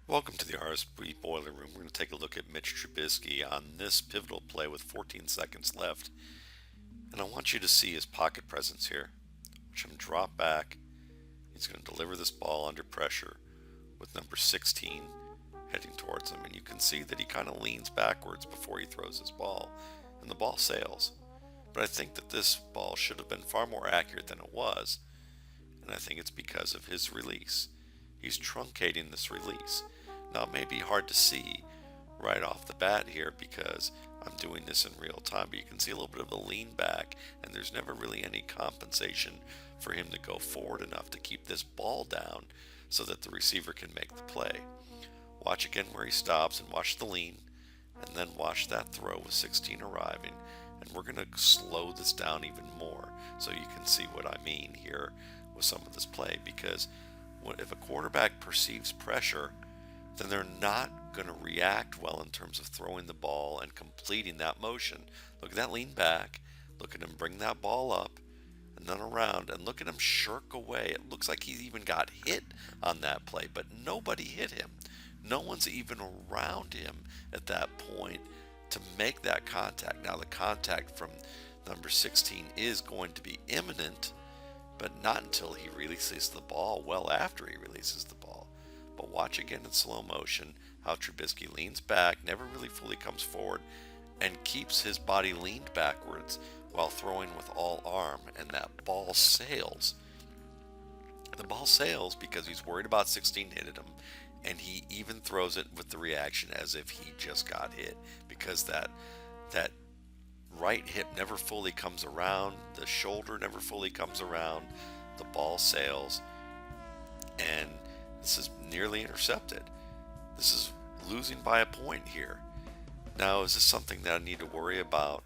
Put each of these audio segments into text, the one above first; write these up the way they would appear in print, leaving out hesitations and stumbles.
Welcome to the RSP Boiler Room. We're going to take a look at Mitch Trubisky on this pivotal play with 14 seconds left. And I want you to see his pocket presence here. Watch him drop back. He's going to deliver this ball under pressure with number 16 heading towards him. And you can see that he kind of leans backwards before he throws his ball. And the ball sails. But I think that this ball should have been far more accurate than it was. And I think it's because of his release. He's truncating this release. Now it may be hard to see right off the bat here because I'm doing this in real time, but you can see a little bit of a lean back, and there's never really any compensation for him to go forward enough to keep this ball down so that the receiver can make the play. Watch again where he stops and watch the lean, and then watch that throw with 16 arriving. And we're going to slow this down even more so you can see what I mean here with some of this play, because if a quarterback perceives pressure, then they're not going to react well in terms of throwing the ball and completing that motion. Look at that lean back. Look at him bring that ball up and then around, and look at him shirk away. It looks like he even got hit on that play, but nobody hit him. No one's even around him at that point to make that contact. Now the contact from number 16 is going to be imminent, but not until he releases the ball, well after he releases the ball. But watch again in slow motion how Trubisky leans back, never really fully comes forward, and keeps his body leaned backwards while throwing with all arm, and that ball sails. The ball sails because he's worried about 16 hitting him, and he even throws it with the reaction as if he just got hit, because that right hip never fully comes around, the shoulder never fully comes around, the ball sails, and this is nearly intercepted. This is losing by a point here. Now, is this something that I need to worry about,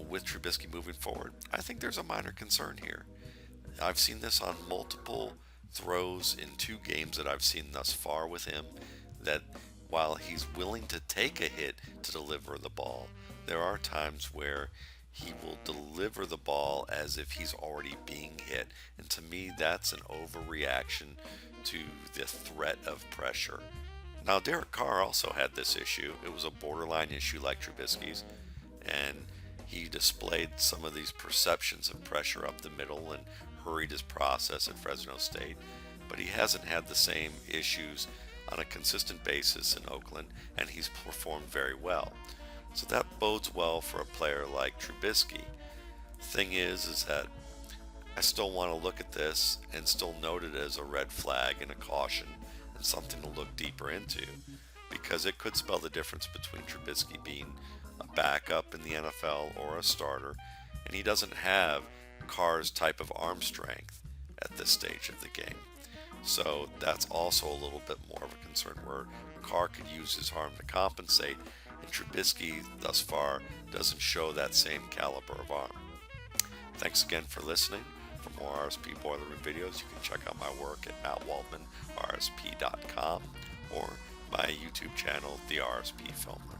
with Trubisky moving forward? I think there's a minor concern here. I've seen this on multiple throws in 2 games that I've seen thus far with him, that while he's willing to take a hit to deliver the ball, there are times where he will deliver the ball as if he's already being hit. And to me, that's an overreaction to the threat of pressure. Now, Derek Carr also had this issue. It was a borderline issue like Trubisky's, and he displayed some of these perceptions of pressure up the middle and hurried his process at Fresno State. But he hasn't had the same issues on a consistent basis in Oakland, and he's performed very well. So that bodes well for a player like Trubisky. Thing is that I still want to look at this and still note it as a red flag and a caution and something to look deeper into, because it could spell the difference between Trubisky being a backup in the NFL or a starter, and he doesn't have Carr's type of arm strength at this stage of the game. So that's also a little bit more of a concern, where Carr could use his arm to compensate, and Trubisky thus far doesn't show that same caliber of arm. Thanks again for listening. For more RSP Boiler Room videos, you can check out my work at Waldman, rsp.com, or my YouTube channel, the RSP Film Room.